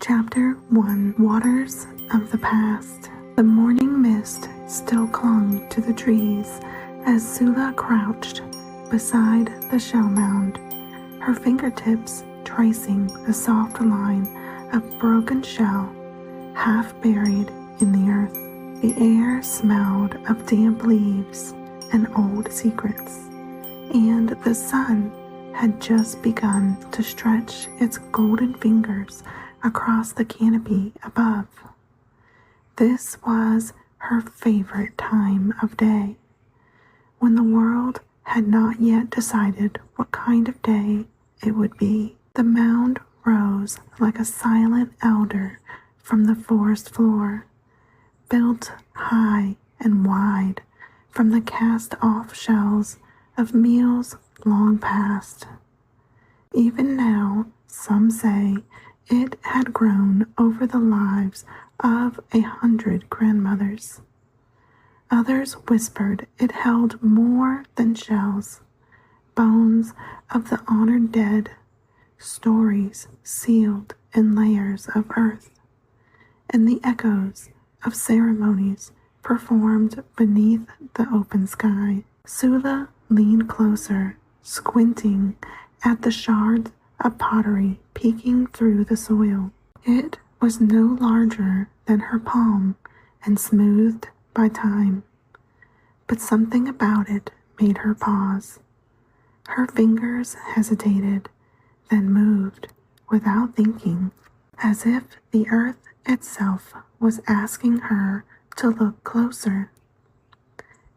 Chapter 1. Waters of the Past. The morning mist still clung to the trees as Sula crouched beside the shell mound, her fingertips tracing the soft line of broken shell half buried in the earth. The air smelled of damp leaves and old secrets, and the sun had just begun to stretch its golden fingers across the canopy above. This was her favorite time of day, when the world had not yet decided what kind of day it would be. The mound rose like a silent elder from the forest floor, built high and wide from the cast-off shells of meals long past. Even now, some say it had grown over the lives of 100 grandmothers. Others whispered it held more than shells, bones of the honored dead, stories sealed in layers of earth, and the echoes of ceremonies performed beneath the open sky. Sula leaned closer, squinting at the shards of pottery peeking through the soil. It was no larger than her palm and smoothed by time, but something about it made her pause. Her fingers hesitated, then moved without thinking, as if the earth itself was asking her to look closer.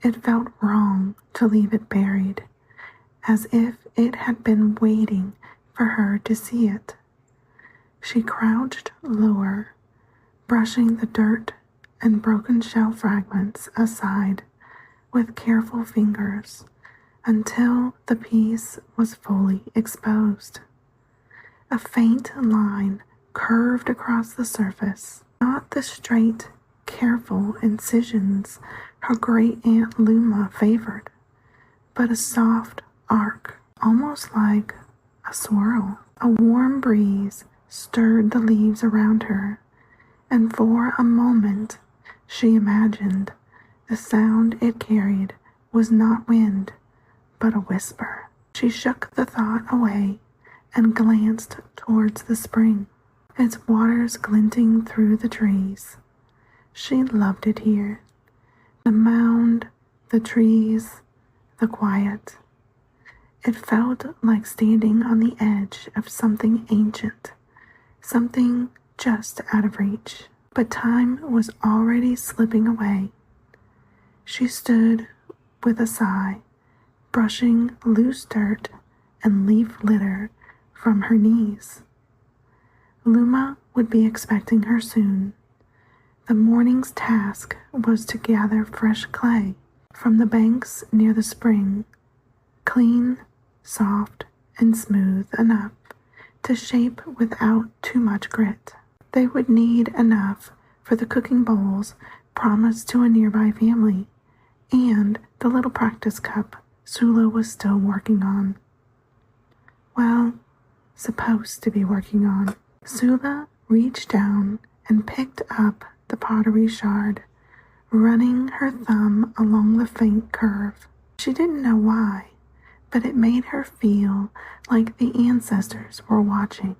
It felt wrong to leave it buried, as if it had been waiting for her to see it. She crouched lower, brushing the dirt and broken shell fragments aside with careful fingers until the piece was fully exposed. A faint line curved across the surface, not the straight, careful incisions her great-aunt Luma favored, but a soft arc, almost like a swirl. A warm breeze stirred the leaves around her, and for a moment she imagined the sound it carried was not wind, but a whisper. She shook the thought away and glanced towards the spring, its waters glinting through the trees. She loved it here. The mound, the trees, the quiet. It felt like standing on the edge of something ancient, something just out of reach. But time was already slipping away. She stood with a sigh, brushing loose dirt and leaf litter from her knees. Luma would be expecting her soon. The morning's task was to gather fresh clay from the banks near the spring, clean, soft, and smooth enough to shape without too much grit. They would need enough for the cooking bowls promised to a nearby family, and the little practice cup Sula was still working on. Well, supposed to be working on. Sula reached down and picked up the pottery shard, running her thumb along the faint curve. She didn't know why, but it made her feel like the ancestors were watching,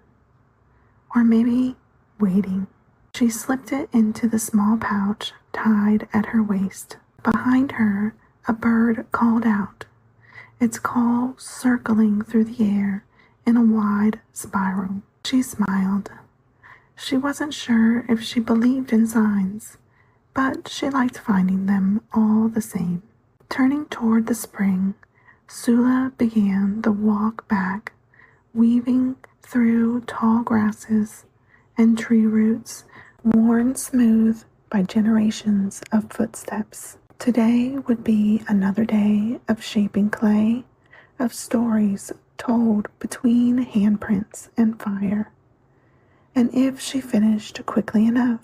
or maybe waiting. She slipped it into the small pouch tied at her waist. Behind her, a bird called out, its call circling through the air in a wide spiral. She smiled. She wasn't sure if she believed in signs, but she liked finding them all the same. Turning toward the spring, Sula began the walk back, weaving through tall grasses and tree roots worn smooth by generations of footsteps. Today would be another day of shaping clay, of stories told between handprints and fire. And if she finished quickly enough,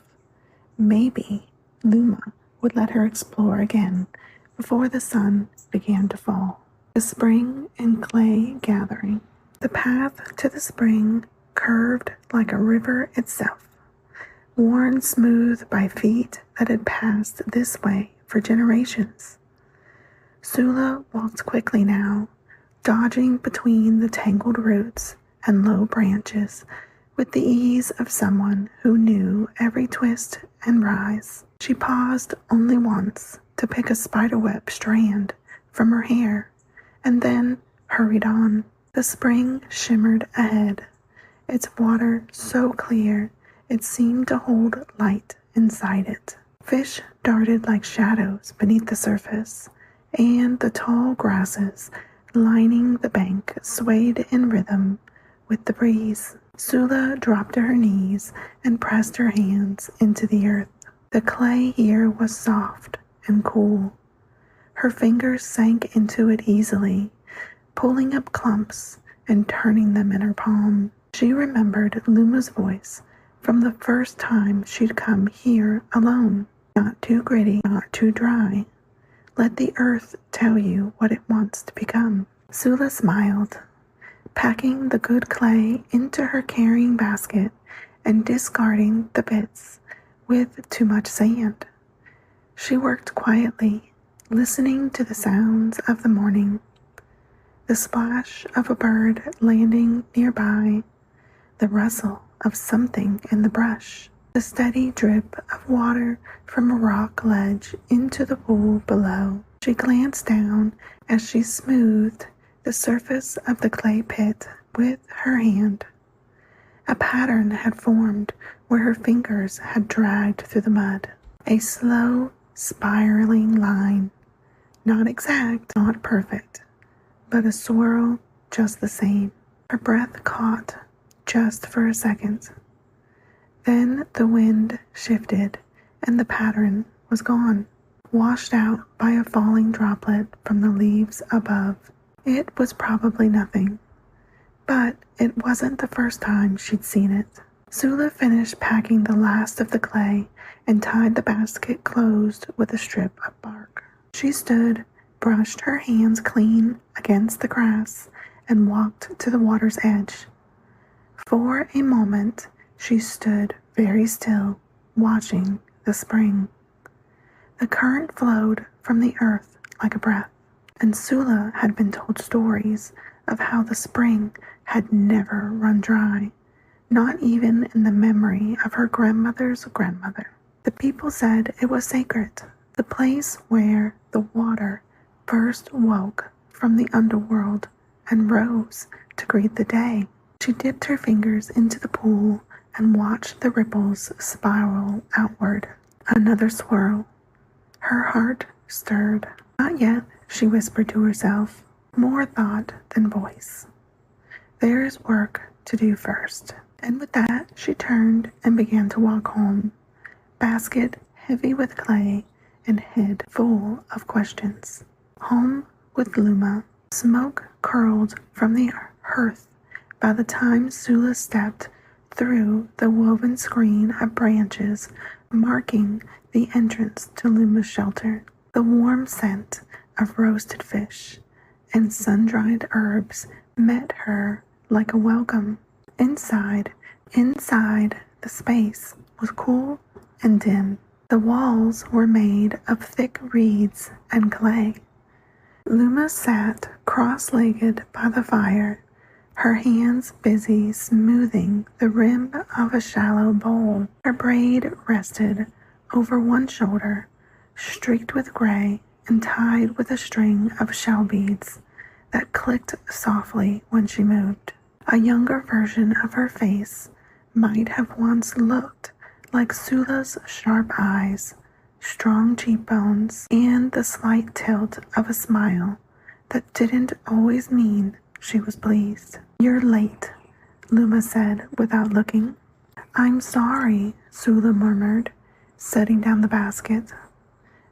maybe Luma would let her explore again before the sun began to fall. The spring and clay gathering. The path to the spring curved like a river itself, worn smooth by feet that had passed this way for generations. Sula walked quickly now, dodging between the tangled roots and low branches with the ease of someone who knew every twist and rise. She paused only once to pick a spiderweb strand from her hair, and then hurried on. The spring shimmered ahead, its water so clear it seemed to hold light inside it. Fish darted like shadows beneath the surface, and the tall grasses lining the bank swayed in rhythm with the breeze. Sula dropped to her knees and pressed her hands into the earth. The clay here was soft and cool. Her fingers sank into it easily, pulling up clumps and turning them in her palm. She remembered Luma's voice from the first time she'd come here alone. Not too gritty, not too dry. Let the earth tell you what it wants to become. Sula smiled, packing the good clay into her carrying basket and discarding the bits with too much sand. She worked quietly, listening to the sounds of the morning, the splash of a bird landing nearby, the rustle of something in the brush, the steady drip of water from a rock ledge into the pool below. She glanced down as she smoothed the surface of the clay pit with her hand. A pattern had formed where her fingers had dragged through the mud. A slow, spiraling line. Not exact, not perfect, but a swirl just the same. Her breath caught just for a second. Then the wind shifted and the pattern was gone, washed out by a falling droplet from the leaves above. It was probably nothing, but it wasn't the first time she'd seen it. Sula finished packing the last of the clay and tied the basket closed with a strip of bark. She stood, brushed her hands clean against the grass, and walked to the water's edge. For a moment, she stood very still, watching the spring. The current flowed from the earth like a breath, and Sula had been told stories of how the spring had never run dry, not even in the memory of her grandmother's grandmother. The people said it was sacred, the place where the water first woke from the underworld and rose to greet the day. She dipped her fingers into the pool and watched the ripples spiral outward. Another swirl. Her heart stirred. Not yet, she whispered to herself, more thought than voice. There is work to do first. And with that, she turned and began to walk home, basket heavy with clay and head full of questions. Home with Luma. Smoke curled from the hearth by the time Sula stepped through the woven screen of branches marking the entrance to Luma's shelter. The warm scent of roasted fish and sun-dried herbs met her like a welcome. Inside, the space was cool and dim. The walls were made of thick reeds and clay. Luma sat cross-legged by the fire, her hands busy smoothing the rim of a shallow bowl. Her braid rested over one shoulder, streaked with gray and tied with a string of shell beads that clicked softly when she moved. A younger version of her face might have once looked like Sula's sharp eyes, strong cheekbones, and the slight tilt of a smile that didn't always mean she was pleased. You're late, Luma said without looking. I'm sorry, Sula murmured, setting down the basket.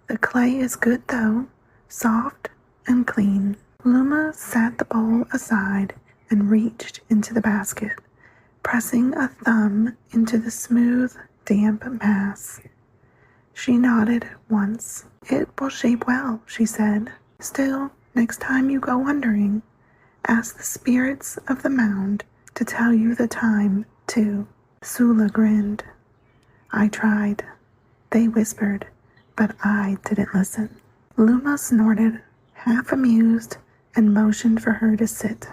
The clay is good though, soft and clean. Luma set the bowl aside and reached into the basket, pressing a thumb into the smooth, damp mass. She nodded once. It will shape well, she said. Still, next time you go wandering, ask the spirits of the mound to tell you the time, too. Sula grinned. I tried, they whispered, but I didn't listen. Luma snorted, half amused, and motioned for her to sit.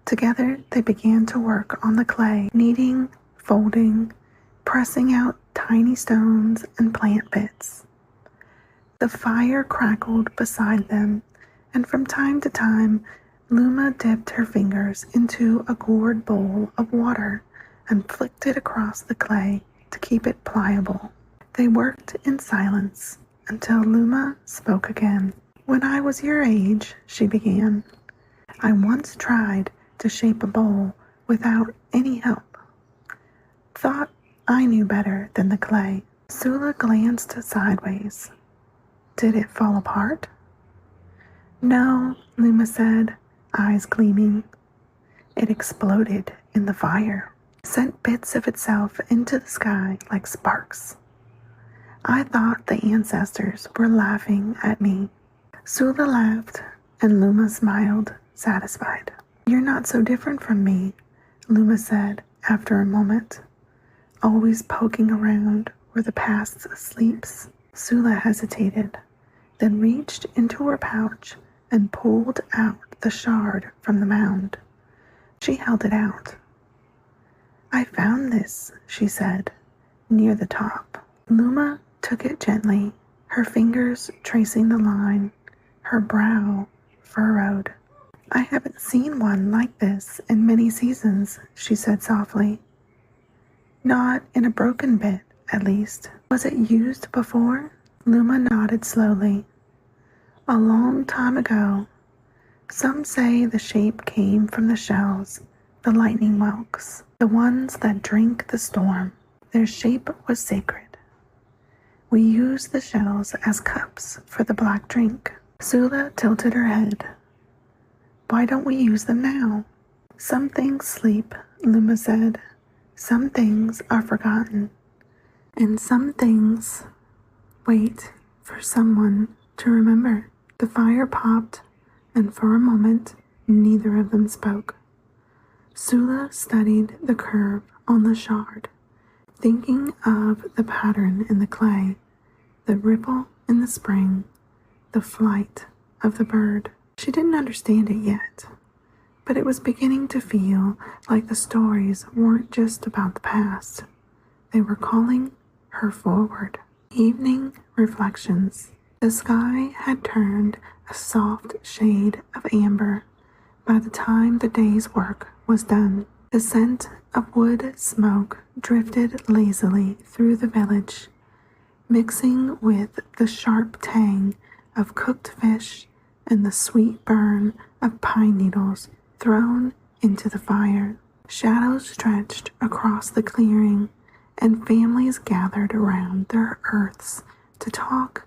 Together they began to work on the clay, kneading, folding, pressing out tiny stones and plant bits. The fire crackled beside them, and from time to time Luma dipped her fingers into a gourd bowl of water and flicked it across the clay to keep it pliable. They worked in silence until Luma spoke again. "When I was your age," she began, "I once tried to shape a bowl without any help. Thought I knew better than the clay." Sula glanced sideways. "Did it fall apart?" "No," Luma said, eyes gleaming. "It exploded in the fire, sent bits of itself into the sky like sparks. I thought the ancestors were laughing at me." Sula laughed, and Luma smiled, satisfied. "You're not so different from me," Luma said after a moment. "Always poking around where the past sleeps." Sula hesitated, then reached into her pouch and pulled out the shard from the mound. She held it out. "I found this," she said, "near the top." Luma took it gently, her fingers tracing the line, her brow furrowed. "I haven't seen one like this in many seasons," she said softly. "Not in a broken bit, at least. Was it used before?" Luma nodded slowly. "A long time ago. Some say the shape came from the shells, the lightning whelks, the ones that drink the storm. Their shape was sacred. We use the shells as cups for the black drink." Sula tilted her head. "Why don't we use them now?" "Some things sleep," Luma said. "Some things are forgotten. And some things wait for someone to remember." The fire popped, and for a moment neither of them spoke. Sula studied the curve on the shard, thinking of the pattern in the clay, the ripple in the spring, the flight of the bird. She didn't understand it yet, but it was beginning to feel like the stories weren't just about the past. They were calling her forward. Evening reflections. The sky had turned a soft shade of amber by the time the day's work was done. The scent of wood smoke drifted lazily through the village, mixing with the sharp tang of cooked fish and the sweet burn of pine needles thrown into the fire. Shadows stretched across the clearing, and families gathered around their hearths to talk,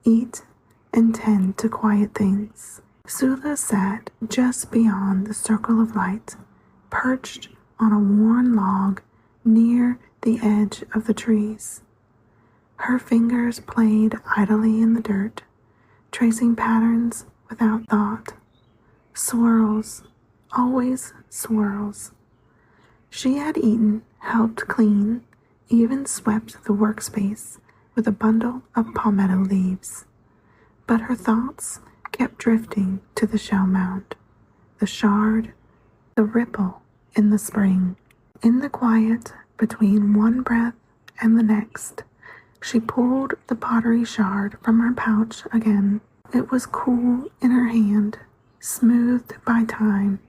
eat, and tend to quiet things. Sula sat just beyond the circle of light, perched on a worn log near the edge of the trees. Her fingers played idly in the dirt, tracing patterns without thought. Swirls, always swirls. She had eaten, helped clean, even swept the workspace with a bundle of palmetto leaves. But her thoughts kept drifting to the shell mound, the shard, the ripple in the spring. In the quiet between one breath and the next, she pulled the pottery shard from her pouch again. It was cool in her hand, smoothed by time,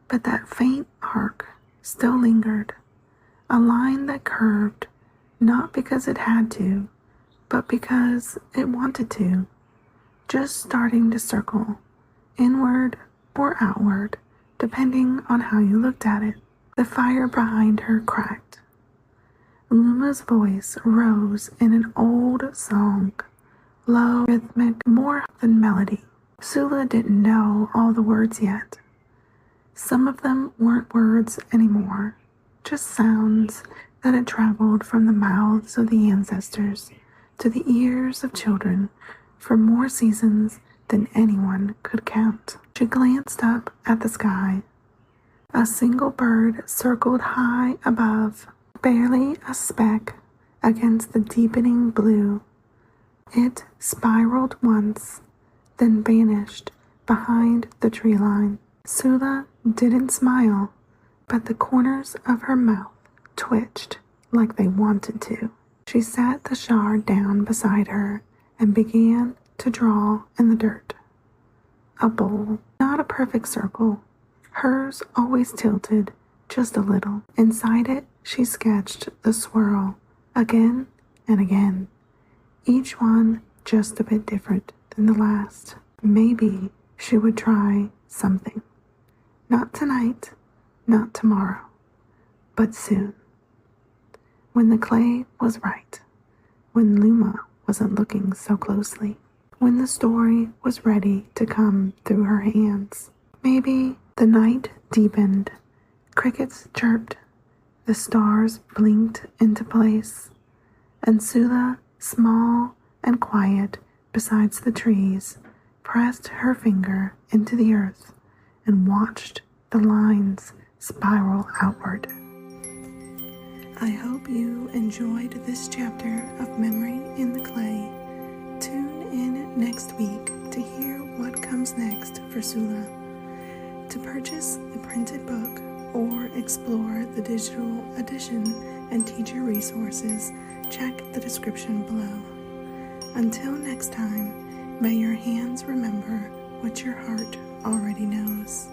but that faint arc still lingered, a line that curved not because it had to, but because it wanted to, just starting to circle, inward or outward, depending on how you looked at it. The fire behind her cracked. Luma's voice rose in an old song, low, rhythmic, more than melody. Sula didn't know all the words yet. Some of them weren't words anymore, just sounds that had traveled from the mouths of the ancestors to the ears of children for more seasons than anyone could count. She glanced up at the sky. A single bird circled high above, barely a speck against the deepening blue. It spiraled once, then vanished behind the tree line. Sula didn't smile, but the corners of her mouth twitched like they wanted to. She sat the shard down beside her and began to draw in the dirt. A bowl, not a perfect circle. Hers always tilted just a little. Inside it, she sketched the swirl again and again, each one just a bit different than the last. Maybe she would try something. Not tonight, not tomorrow, but soon. When the clay was right, when Luma wasn't looking so closely, when the story was ready to come through her hands. Maybe the night deepened, crickets chirped, the stars blinked into place, and Sula, small and quiet beside the trees, pressed her finger into the earth and watched the lines spiral outward. I hope you enjoyed this chapter of Memory in the Clay. Tune in next week to hear what comes next for Sula. To purchase the printed book or explore the digital edition and teacher resources, check the description below. Until next time, may your hands remember what your heart already knows.